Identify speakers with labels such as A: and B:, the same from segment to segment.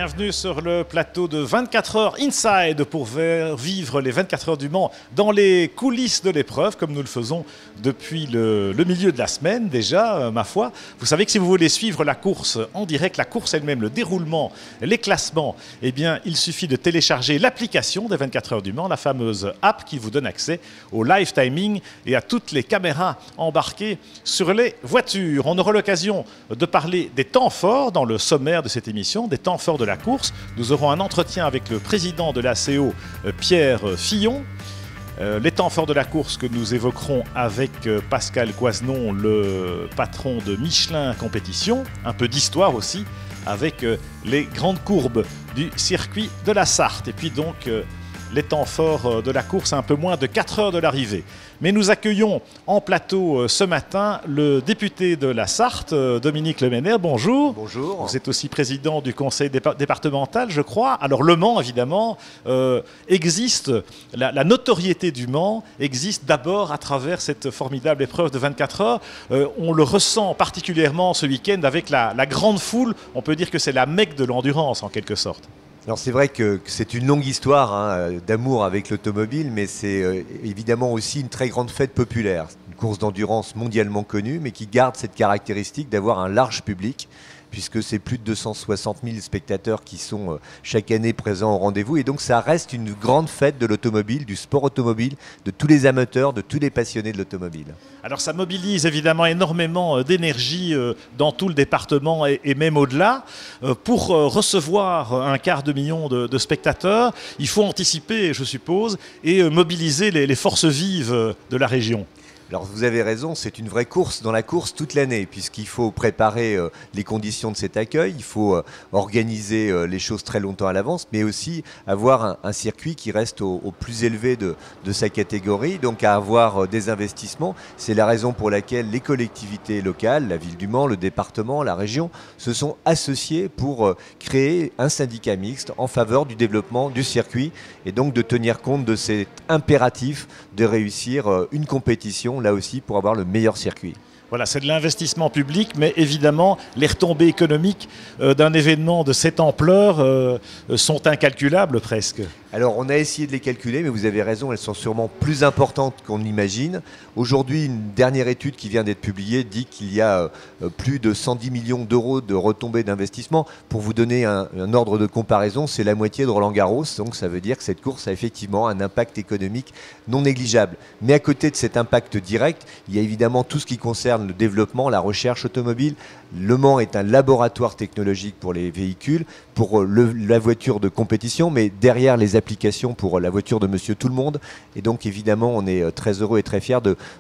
A: Bienvenue sur le plateau de 24 heures Inside pour vivre les 24 heures du Mans dans les coulisses de l'épreuve, comme nous le faisons depuis le milieu de la semaine déjà, ma foi. Vous savez que si vous voulez suivre la course en direct, la course elle-même, le déroulement, les classements, eh bien, il suffit de télécharger l'application des 24 heures du Mans, la fameuse app qui vous donne accès au live timing et à toutes les caméras embarquées sur les voitures. On aura l'occasion de parler des temps forts dans le sommaire de cette émission, des temps forts de la course. Nous aurons un entretien avec le président de l'ACO, Pierre Fillon. Les temps forts de la course que nous évoquerons avec Pascal Coisenon, le patron de Michelin Compétition. Un peu d'histoire aussi avec les grandes courbes du circuit de la Sarthe. Et puis donc les temps forts de la course à un peu moins de 4 heures de l'arrivée. Mais nous accueillons en plateau ce matin le député de la Sarthe, Dominique Leménaire. Bonjour.
B: Bonjour.
A: Vous êtes aussi président du conseil départemental, je crois. Alors le Mans, évidemment, existe, la notoriété du Mans existe d'abord à travers cette formidable épreuve de 24 heures. On le ressent particulièrement ce week-end avec la grande foule. On peut dire que c'est la Mecque de l'endurance en quelque sorte.
B: Alors c'est vrai que c'est une longue histoire d'amour avec l'automobile, mais c'est évidemment aussi une très grande fête populaire. Une course d'endurance mondialement connue, mais qui garde cette caractéristique d'avoir un large public, puisque c'est plus de 260 000 spectateurs qui sont chaque année présents au rendez-vous. Et donc ça reste une grande fête de l'automobile, du sport automobile, de tous les amateurs, de tous les passionnés de l'automobile.
A: Alors ça mobilise évidemment énormément d'énergie dans tout le département et même au-delà. Pour recevoir 250 000 de spectateurs, il faut anticiper, je suppose, et mobiliser les forces vives de la région.
B: Alors vous avez raison, c'est une vraie course dans la course toute l'année, puisqu'il faut préparer les conditions de cet accueil, il faut organiser les choses très longtemps à l'avance, mais aussi avoir un circuit qui reste au plus élevé de sa catégorie, donc à avoir des investissements. C'est la raison pour laquelle les collectivités locales, la ville du Mans, le département, la région, se sont associés pour créer un syndicat mixte en faveur du développement du circuit et donc de tenir compte de cet impératif de réussir une compétition là aussi pour avoir le meilleur circuit.
A: Voilà, c'est de l'investissement public, mais évidemment, les retombées économiques d'un événement de cette ampleur sont incalculables presque.
B: Alors, on a essayé de les calculer, mais vous avez raison, elles sont sûrement plus importantes qu'on l'imagine. Aujourd'hui, une dernière étude qui vient d'être publiée dit qu'il y a plus de 110 millions d'euros de retombées d'investissement. Pour vous donner un ordre de comparaison, c'est la moitié de Roland-Garros, donc ça veut dire que cette course a effectivement un impact économique non négligeable. Mais à côté de cet impact direct, il y a évidemment tout ce qui concerne le développement, la recherche automobile. Le Mans est un laboratoire technologique pour les véhicules, pour la voiture de compétition, mais derrière les applications pour la voiture de Monsieur Tout-le-Monde. Et donc évidemment, on est très heureux et très fiers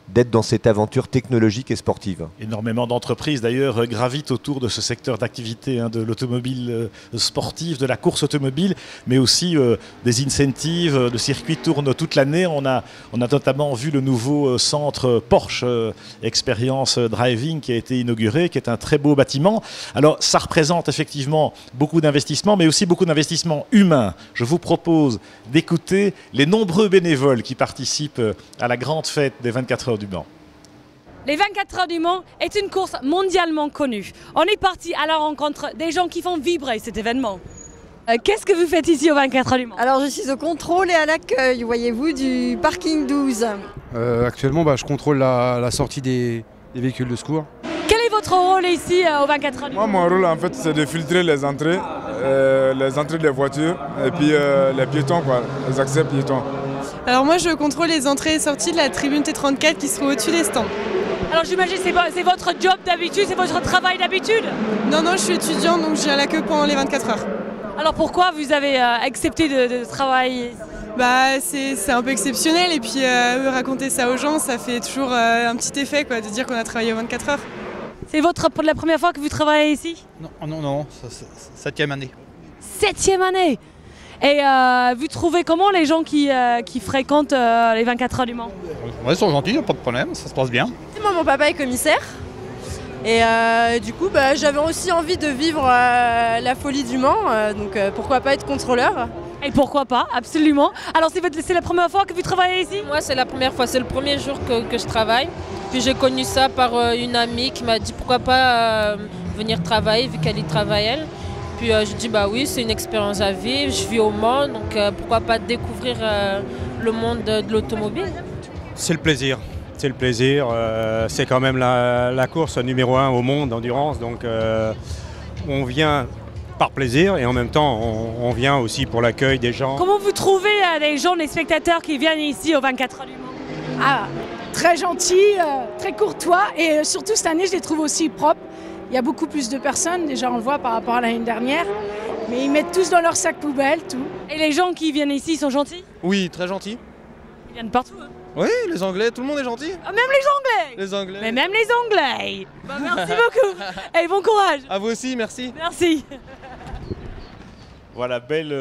B: d'être dans cette aventure technologique et sportive.
A: Énormément d'entreprises d'ailleurs gravitent autour de ce secteur d'activité de l'automobile sportive, de la course automobile, mais aussi des incentives, le circuit tourne toute l'année. On a notamment vu le nouveau centre Porsche Experience Driving qui a été inauguré, qui est un très beau bâtiment. Alors ça représente effectivement beaucoup d'investissements, mais aussi beaucoup d'investissements humains. Je vous propose d'écouter les nombreux bénévoles qui participent à la grande fête des 24 heures du Mans.
C: Les 24 heures du Mans est une course mondialement connue. On est parti à la rencontre des gens qui font vibrer cet événement. Qu'est-ce que vous faites ici aux 24 heures du Mans?
D: Alors je suis au contrôle et à l'accueil, voyez-vous, du parking 12.
E: Actuellement, je contrôle la sortie des véhicules de secours.
C: Quel est votre rôle ici aux 24 heures du Mans?
F: Moi, mon rôle, en fait, c'est de filtrer les entrées des voitures et puis les piétons, les accès piétons.
G: Alors moi, je contrôle les entrées et sorties de la tribune T34 qui se trouve au-dessus des stands.
C: Alors j'imagine que c'est votre job d'habitude, c'est votre travail d'habitude?
G: Non, je suis étudiante, donc je viens à la queue pendant les 24 heures.
C: Alors pourquoi vous avez accepté de travailler?
G: C'est un peu exceptionnel et puis raconter ça aux gens, ça fait toujours un petit effet de dire qu'on a travaillé aux 24 heures.
C: C'est pour la première fois que vous travaillez ici?
H: Non, c'est 7e année.
C: 7e année. Et vous trouvez comment les gens qui fréquentent les 24 heures du Mans?
H: Ouais, ils sont gentils, il n'y a pas de problème, ça se passe bien.
D: Moi, mon papa est commissaire. Et du coup, j'avais aussi envie de vivre la folie du Mans, donc pourquoi pas être contrôleur.
C: Et pourquoi pas, absolument. Alors c'est la première fois que vous travaillez ici?
I: Moi c'est la première fois, c'est le premier jour que je travaille. Puis j'ai connu ça par une amie qui m'a dit pourquoi pas venir travailler vu qu'elle y travaille elle. puis je dis bah oui, c'est une expérience à vivre, je vis au Mans, donc pourquoi pas découvrir le monde de l'automobile.
J: C'est le plaisir. C'est le plaisir. C'est quand même la course numéro 1 au monde d'endurance. Donc on vient par plaisir et en même temps on vient aussi pour l'accueil des gens.
C: Comment vous trouvez les gens, les spectateurs qui viennent ici aux 24 heures du Mans?
K: Ah, très gentils, très courtois et surtout cette année je les trouve aussi propres. Il y a beaucoup plus de personnes, déjà on le voit par rapport à l'année dernière, mais ils mettent tous dans leur sac poubelle, tout.
C: Et les gens qui viennent ici sont gentils?
L: Oui, très gentils.
C: Ils viennent partout, hein?
L: Oui, les Anglais, tout le monde est gentil.
C: Ah, même les Anglais?
L: Les Anglais.
C: Mais même les Anglais. Bah, merci beaucoup. Et bon courage.
L: À vous aussi, merci.
C: Merci.
A: Voilà, belle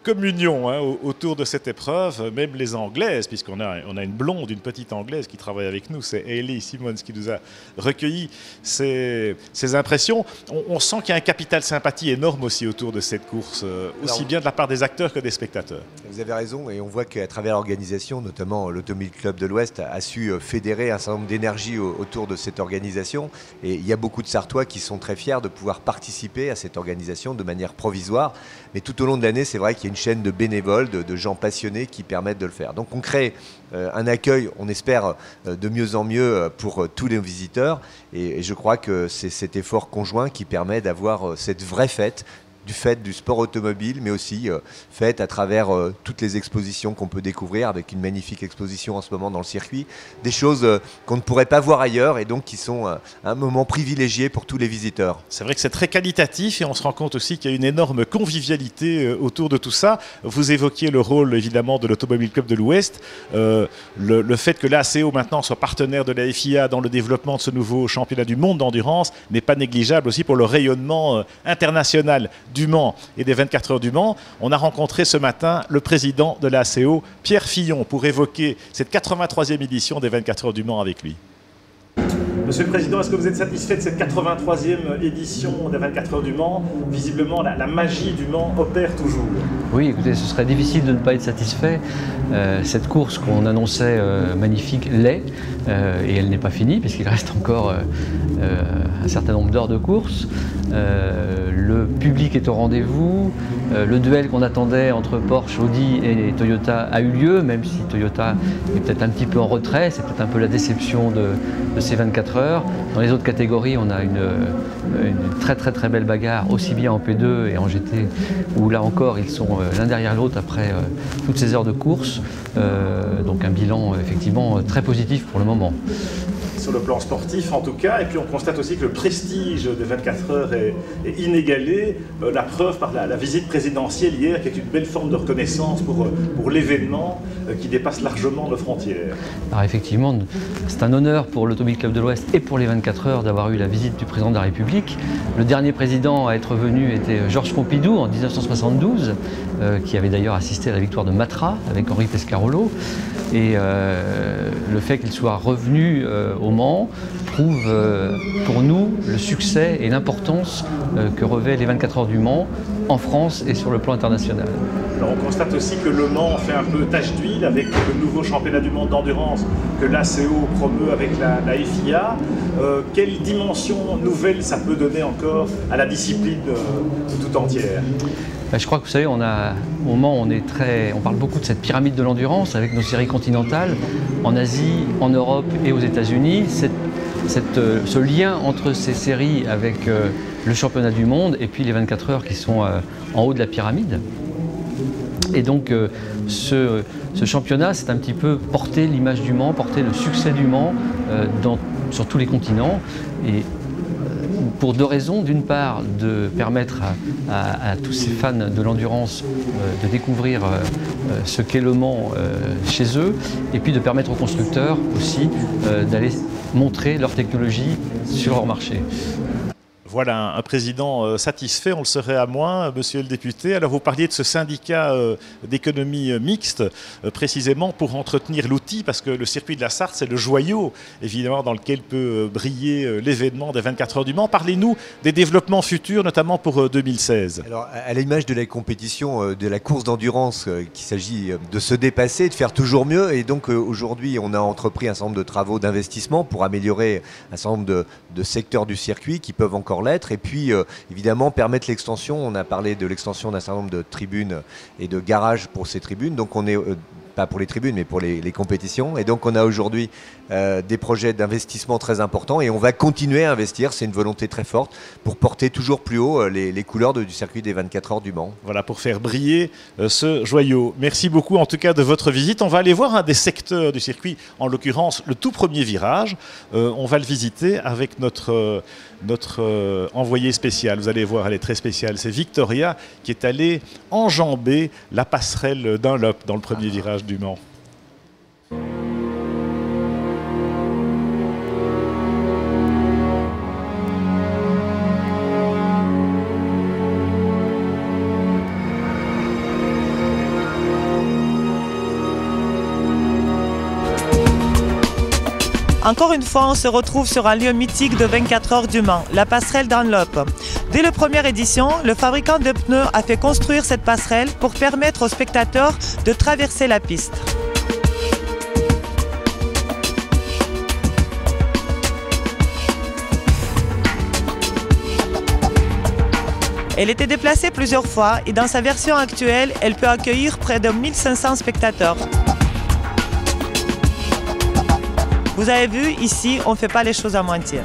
A: communion hein, autour de cette épreuve, même les Anglaises, puisqu'on a une blonde, une petite Anglaise qui travaille avec nous, c'est Hayley Simmons qui nous a recueilli ces impressions. On sent qu'il y a un capital sympathie énorme aussi autour de cette course, aussi bien de la part des acteurs que des spectateurs.
B: Vous avez raison, et on voit qu'à travers l'organisation, notamment l'Automobile Club de l'Ouest a su fédérer un certain nombre d'énergies autour de cette organisation, et il y a beaucoup de Sartois qui sont très fiers de pouvoir participer à cette organisation de manière provisoire. Mais tout au long de l'année, c'est vrai qu'il y a une chaîne de bénévoles, de gens passionnés qui permettent de le faire. Donc on crée un accueil, on espère, de mieux en mieux pour tous les visiteurs. Et je crois que c'est cet effort conjoint qui permet d'avoir cette vraie fête, du fait du sport automobile, mais aussi faite à travers toutes les expositions qu'on peut découvrir, avec une magnifique exposition en ce moment dans le circuit, des choses qu'on ne pourrait pas voir ailleurs et donc qui sont un moment privilégié pour tous les visiteurs.
A: C'est vrai que c'est très qualitatif et on se rend compte aussi qu'il y a une énorme convivialité autour de tout ça. Vous évoquiez le rôle évidemment de l'Automobile Club de l'Ouest, le fait que l'ACO maintenant soit partenaire de la FIA dans le développement de ce nouveau championnat du monde d'endurance n'est pas négligeable aussi pour le rayonnement international du Mans et des 24 heures du Mans. On a rencontré ce matin le président de l'ACO, Pierre Fillon, pour évoquer cette 83e édition des 24 heures du Mans avec lui. Monsieur le Président, est-ce que vous êtes satisfait de cette 83e édition des 24 heures du Mans? Visiblement, la magie du Mans opère toujours.
M: Oui, écoutez, ce serait difficile de ne pas être satisfait. Cette course qu'on annonçait magnifique l'est, et elle n'est pas finie, puisqu'il reste encore un certain nombre d'heures de course. Le public est au rendez-vous. Le duel qu'on attendait entre Porsche, Audi et Toyota a eu lieu, même si Toyota est peut-être un petit peu en retrait. C'est peut-être un peu la déception de ces 24 heures. Dans les autres catégories, on a une très belle bagarre, aussi bien en P2 et en GT, où là encore, ils sont l'un derrière l'autre après toutes ces heures de course. Donc un bilan effectivement très positif pour le moment.
A: Sur le plan sportif en tout cas, et puis on constate aussi que le prestige des 24 heures est inégalé. La preuve par la visite présidentielle hier, qui est une belle forme de reconnaissance pour l'événement qui dépasse largement nos frontières.
M: Alors effectivement, c'est un honneur pour l'Automobile Club de l'Ouest et pour les 24 heures d'avoir eu la visite du président de la République. Le dernier président à être venu était Georges Pompidou en 1972, qui avait d'ailleurs assisté à la victoire de Matra avec Henri Pescarolo. Et le fait qu'il soit revenu au Mans prouve pour nous le succès et l'importance que revêt les 24 heures du Mans en France et sur le plan international.
A: Alors on constate aussi que le Mans fait un peu tache d'huile avec le nouveau championnat du monde d'endurance que l'ACO promeut avec la FIA. Quelle dimension nouvelle ça peut donner encore à la discipline tout entière?
M: Je crois que vous savez, au Mans, on parle beaucoup de cette pyramide de l'endurance avec nos séries continentales en Asie, en Europe et aux États-Unis. Ce lien entre ces séries avec le championnat du monde et puis les 24 heures qui sont en haut de la pyramide. Et donc ce championnat, c'est un petit peu porter l'image du Mans, porter le succès du Mans sur tous les continents. Et pour deux raisons. D'une part, de permettre à tous ces fans de l'endurance de découvrir ce qu'est le Mans chez eux, et puis de permettre aux constructeurs aussi d'aller montrer leur technologie sur leur marché.
A: Voilà un président satisfait, on le serait à moins, monsieur le député. Alors vous parliez de ce syndicat d'économie mixte, précisément pour entretenir l'outil, parce que le circuit de la Sarthe, c'est le joyau, évidemment, dans lequel peut briller l'événement des 24 heures du Mans. Parlez-nous des développements futurs, notamment pour 2016.
B: Alors, à l'image de la compétition, de la course d'endurance, qu'il s'agit de se dépasser, de faire toujours mieux. Et donc aujourd'hui, on a entrepris un certain nombre de travaux d'investissement pour améliorer un certain nombre de secteurs du circuit qui peuvent encore encore l'être. Et puis, évidemment, permettre l'extension. On a parlé de l'extension d'un certain nombre de tribunes et de garages pour ces tribunes. Donc, on est... pas pour les tribunes, mais pour les compétitions. Et donc, on a aujourd'hui des projets d'investissement très importants et on va continuer à investir. C'est une volonté très forte pour porter toujours plus haut les couleurs du circuit des 24 heures du Mans.
A: Voilà, pour faire briller ce joyau. Merci beaucoup, en tout cas, de votre visite. On va aller voir un des secteurs du circuit, en l'occurrence, le tout premier virage. On va le visiter avec notre envoyé spécial. Vous allez voir, elle est très spéciale. C'est Victoria qui est allée enjamber la passerelle Dunlop dans le premier virage du Mans.
N: Encore une fois, on se retrouve sur un lieu mythique de 24 heures du Mans, la passerelle Dunlop. Dès la première édition, le fabricant de pneus a fait construire cette passerelle pour permettre aux spectateurs de traverser la piste. Elle était déplacée plusieurs fois et dans sa version actuelle, elle peut accueillir près de 1500 spectateurs. Vous avez vu, ici, on ne fait pas les choses à moitié.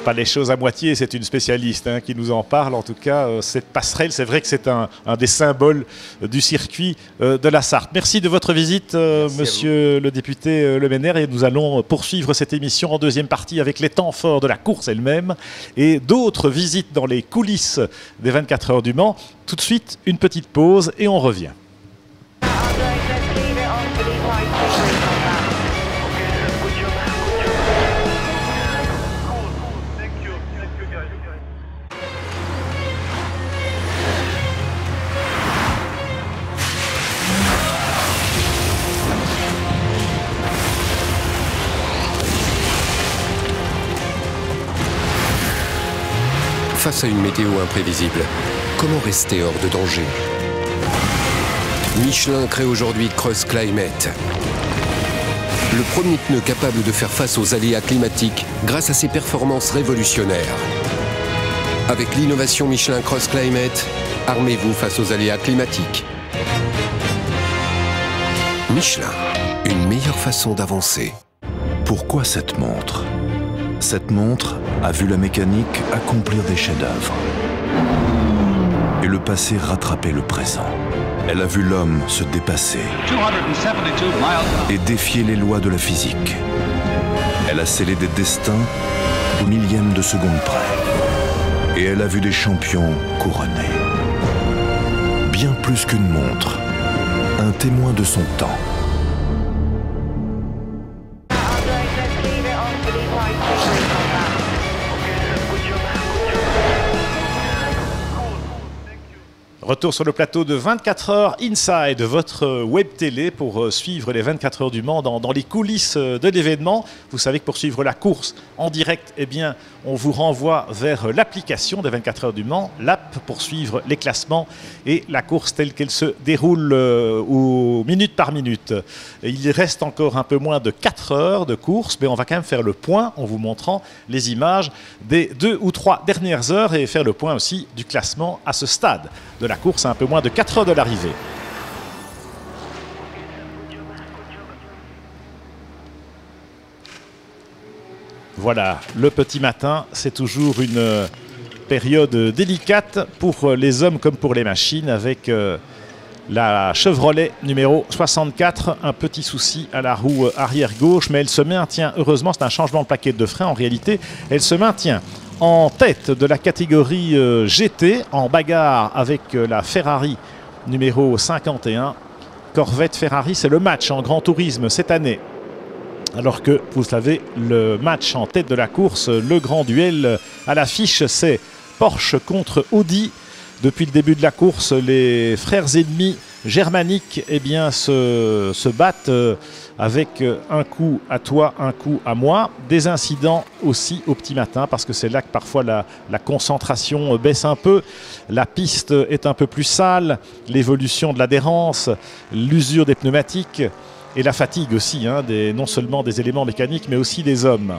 A: Pas les choses à moitié, c'est une spécialiste qui nous en parle. En tout cas, cette passerelle, c'est vrai que c'est un des symboles du circuit de la Sarthe. Merci de votre visite, monsieur le député Le Mener. Et nous allons poursuivre cette émission en deuxième partie avec les temps forts de la course elle-même et d'autres visites dans les coulisses des 24 heures du Mans. Tout de suite, une petite pause et on revient.
O: Face à une météo imprévisible, comment rester hors de danger? Michelin crée aujourd'hui Cross Climate. Le premier pneu capable de faire face aux aléas climatiques grâce à ses performances révolutionnaires. Avec l'innovation Michelin Cross Climate, armez-vous face aux aléas climatiques. Michelin, une meilleure façon d'avancer.
P: Pourquoi cette montre? Cette montre a vu la mécanique accomplir des chefs-d'œuvre et le passé rattraper le présent. Elle a vu l'homme se dépasser et défier les lois de la physique. Elle a scellé des destins au millième de seconde près. Et elle a vu des champions couronnés. Bien plus qu'une montre, un témoin de son temps.
A: Retour sur le plateau de 24 heures Inside, votre web télé pour suivre les 24 heures du Mans dans les coulisses de l'événement. Vous savez que pour suivre la course en direct, eh bien, on vous renvoie vers l'application des 24 heures du Mans, l'app pour suivre les classements et la course telle qu'elle se déroule minute par minute. Et il reste encore un peu moins de 4 heures de course, mais on va quand même faire le point en vous montrant les images des 2 ou 3 dernières heures et faire le point aussi du classement à ce stade de la course à un peu moins de 4 heures de l'arrivée. Voilà, le petit matin, c'est toujours une période délicate pour les hommes comme pour les machines avec la Chevrolet numéro 64, un petit souci à la roue arrière gauche, mais elle se maintient, heureusement c'est un changement de plaquette de frein, en réalité elle se maintient en tête de la catégorie GT, en bagarre avec la Ferrari numéro 51. Corvette Ferrari, c'est le match en grand tourisme cette année. Alors que, vous savez, le match en tête de la course, le grand duel à l'affiche, c'est Porsche contre Audi. Depuis le début de la course, les frères ennemis germaniques eh bien, se battent avec un coup à toi, un coup à moi. Des incidents aussi au petit matin parce que c'est là que parfois la concentration baisse un peu. La piste est un peu plus sale, l'évolution de l'adhérence, l'usure des pneumatiques. Et la fatigue aussi, hein, non seulement des éléments mécaniques, mais aussi des hommes.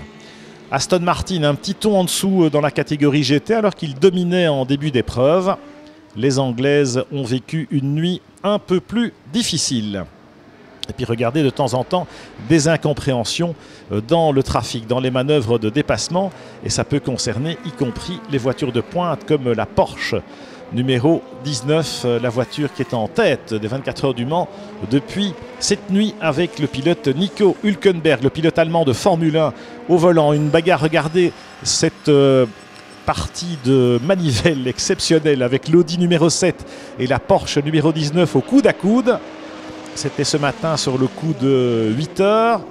A: Aston Martin, un petit ton en dessous dans la catégorie GT, alors qu'il dominait en début d'épreuve. Les Anglaises ont vécu une nuit un peu plus difficile. Et puis regardez de temps en temps des incompréhensions dans le trafic, dans les manœuvres de dépassement. Et ça peut concerner y compris les voitures de pointe comme la Porsche numéro 19, la voiture qui est en tête des 24 heures du Mans depuis cette nuit avec le pilote Nico Hülkenberg, le pilote allemand de Formule 1 au volant. Une bagarre, regardez cette partie de manivelle exceptionnelle avec l'Audi numéro 7 et la Porsche numéro 19 au coude à coude. C'était ce matin sur le coup de 8 heures.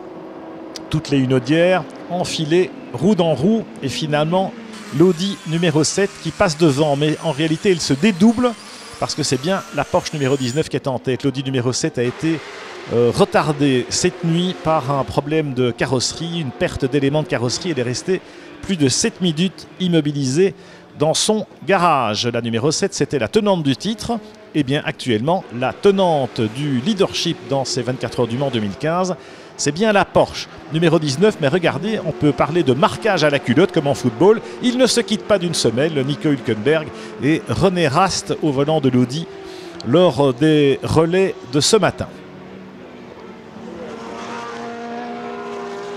A: Toutes les hunaudières enfilées roue dans roue et finalement l'Audi numéro 7 qui passe devant, mais en réalité il se dédouble parce que c'est bien la Porsche numéro 19 qui est en tête. L'Audi numéro 7 a été retardé cette nuit par un problème de carrosserie, une perte d'éléments de carrosserie. Elle est restée plus de 7 minutes immobilisée dans son garage. La numéro 7, c'était la tenante du titre. Et bien actuellement, la tenante du leadership dans ces 24 heures du Mans 2015, c'est bien la Porsche numéro 19. Mais regardez, on peut parler de marquage à la culotte comme en football. Il ne se quitte pas d'une semelle, Nico Hülkenberg et René Rast au volant de l'Audi lors des relais de ce matin.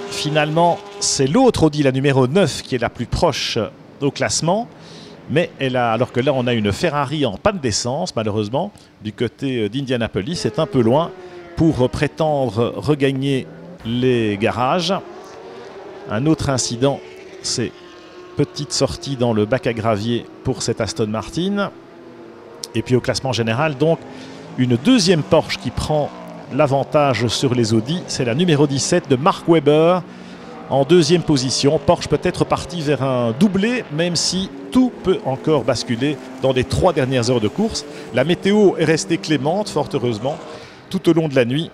A: Finalement, c'est l'autre Audi, la numéro 9, qui est la plus proche au classement. Mais alors que là, on a une Ferrari en panne d'essence, malheureusement, du côté d'Indianapolis. C'est un peu loin pour prétendre regagner les garages. Un autre incident, c'est petite sortie dans le bac à gravier pour cette Aston Martin. Et puis au classement général, donc, une deuxième Porsche qui prend l'avantage sur les Audi. C'est la numéro 17 de Mark Webber. En deuxième position, Porsche peut être parti vers un doublé, même si tout peut encore basculer dans les 3 dernières heures de course. La météo est restée clémente, fort heureusement, tout au long de la nuit.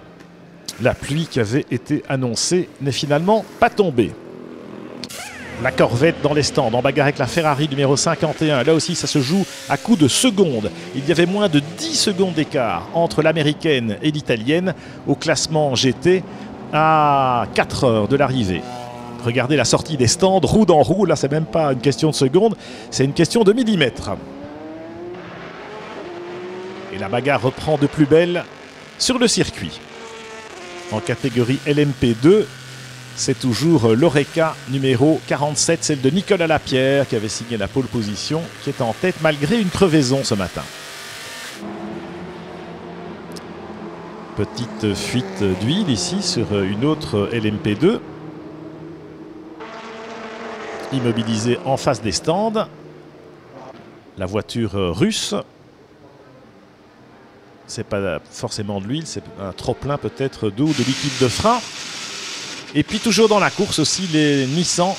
A: La pluie qui avait été annoncée n'est finalement pas tombée. La Corvette dans les stands, en bagarre avec la Ferrari numéro 51. Là aussi, ça se joue à coups de secondes. Il y avait moins de 10 secondes d'écart entre l'américaine et l'italienne au classement GT à 4 heures de l'arrivée. Regardez la sortie des stands, roue dans roue. Là, c'est même pas une question de secondes, c'est une question de millimètres. Et la bagarre reprend de plus belle sur le circuit. En catégorie LMP2, c'est toujours l'Oreca numéro 47, celle de Nicolas Lapierre qui avait signé la pole position, qui est en tête malgré une crevaison ce matin. Petite fuite d'huile ici sur une autre LMP2. Immobilisée en face des stands. La voiture russe. C'est pas forcément de l'huile, c'est un trop-plein peut-être d'eau, de liquide de frein. Et puis toujours dans la course aussi les Nissan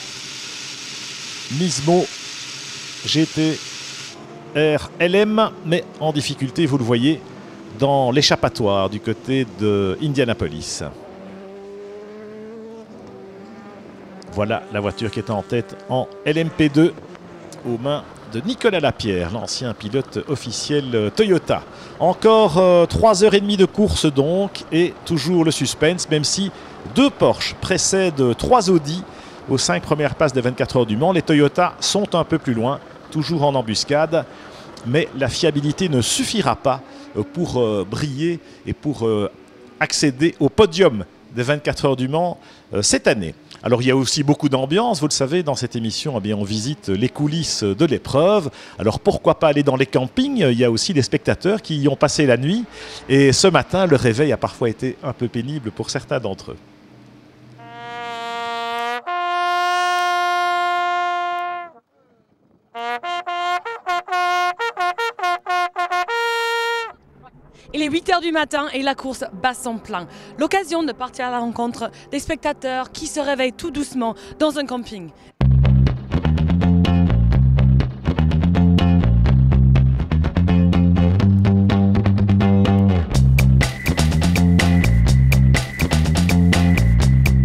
A: Nismo GT RLM, mais en difficulté, vous le voyez, dans l'échappatoire du côté de Indianapolis. Voilà la voiture qui est en tête en LMP2 aux mains de Nicolas Lapierre, l'ancien pilote officiel Toyota. Encore 3h30 de course donc, et toujours le suspense, même si 2 Porsche précèdent 3 Audi aux 5 premières passes des 24 heures du Mans. Les Toyota sont un peu plus loin, toujours en embuscade, mais la fiabilité ne suffira pas pour briller et pour accéder au podium des 24 heures du Mans cette année. Alors il y a aussi beaucoup d'ambiance, vous le savez, dans cette émission, eh bien, on visite les coulisses de l'épreuve. Alors pourquoi pas aller dans les campings? Il y a aussi des spectateurs qui y ont passé la nuit. Et ce matin, le réveil a parfois été un peu pénible pour certains d'entre eux.
C: Il est 8 h du matin et la course bat son plein. L'occasion de partir à la rencontre des spectateurs qui se réveillent tout doucement dans un camping.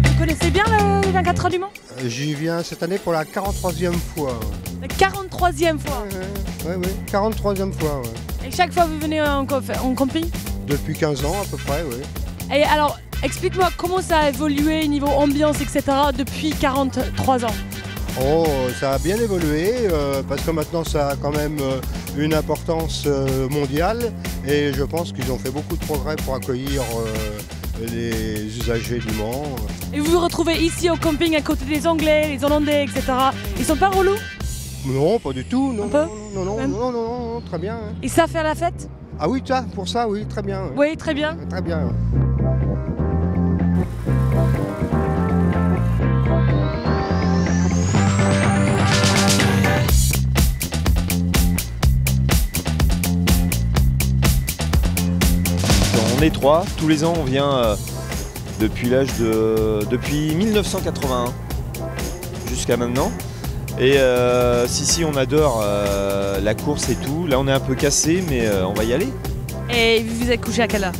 C: Vous connaissez bien le 24 heures du Mans?
Q: J'y viens cette année pour la 43e fois.
C: La 43e fois?
Q: Oui, 43e fois. Ouais.
C: Et chaque fois vous venez en camping?
Q: Depuis 15 ans à peu près, oui.
C: Et alors, Explique-moi comment ça a évolué niveau ambiance, etc. depuis 43 ans.
Q: Oh, ça a bien évolué parce que maintenant ça a quand même une importance mondiale et je pense qu'ils ont fait beaucoup de progrès pour accueillir les usagers du Mans.
C: Et vous vous retrouvez ici au camping à côté des Anglais, les Hollandais, etc. Ils sont pas relous?
Q: Non, pas du tout. Non, non, très bien. Hein.
C: Ils savent faire la fête?
Q: Ah oui, ça, pour ça, oui, très bien.
C: Oui, très bien.
Q: Très bien.
R: On est trois, tous les ans on vient depuis 1981 jusqu'à maintenant. Et si on adore la course et tout. Là on est un peu cassé mais on va y aller.
C: Et vous êtes couché à quelle heure?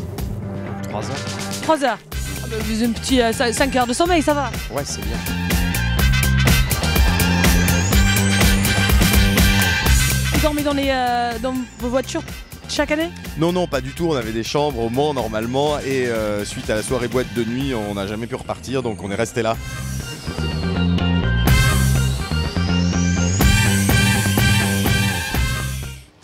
R: 3 heures.
C: 3 heures. Ah bah, vous avez un petit 5 heures de sommeil, ça va?
R: Ouais, c'est bien.
C: Vous dormez dans vos voitures chaque année?
S: Non, non, pas du tout. On avait des chambres au Mans normalement et suite à la soirée boîte de nuit, on n'a jamais pu repartir, donc on est resté là.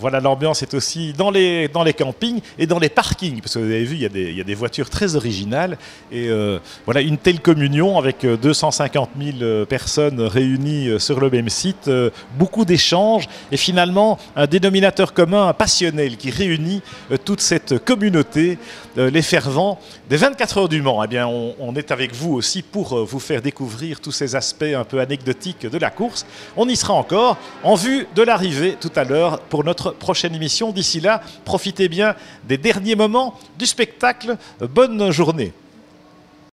A: Voilà, l'ambiance est aussi dans les campings et dans les parkings, parce que vous avez vu, il y a des voitures très originales. Et voilà, une telle communion avec 250 000 personnes réunies sur le même site, beaucoup d'échanges et finalement un dénominateur commun, un passionnel qui réunit toute cette communauté, les fervents des 24 heures du Mans. Eh bien, on est avec vous aussi pour vous faire découvrir tous ces aspects un peu anecdotiques de la course. On y sera encore en vue de l'arrivée tout à l'heure pour notre prochaine émission. D'ici là, profitez bien des derniers moments du spectacle. Bonne journée.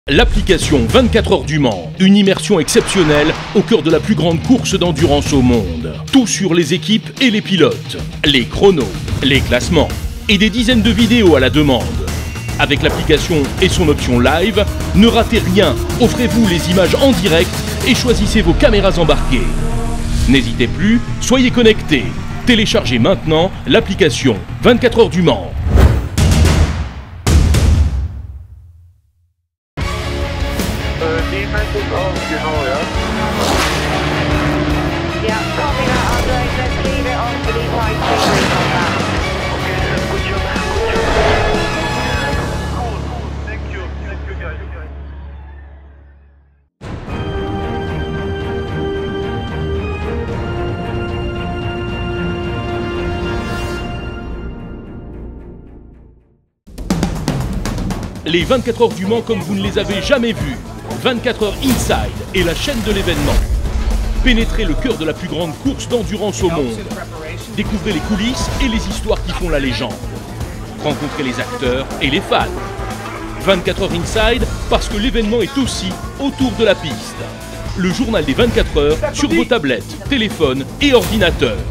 T: L'application 24 heures du Mans, une immersion exceptionnelle au cœur de la plus grande course d'endurance au monde. Tout sur les équipes et les pilotes, les chronos, les classements et des dizaines de vidéos à la demande. Avec l'application et son option live, ne ratez rien, offrez-vous les images en direct et choisissez vos caméras embarquées. N'hésitez plus, soyez connectés. Téléchargez maintenant l'application 24 heures du Mans. Les 24 heures du Mans comme vous ne les avez jamais vues. 24 heures Inside est la chaîne de l'événement. Pénétrez le cœur de la plus grande course d'endurance au monde. Découvrez les coulisses et les histoires qui font la légende. Rencontrez les acteurs et les fans. 24 heures Inside parce que l'événement est aussi autour de la piste. Le journal des 24 heures sur vos tablettes, téléphones et ordinateurs.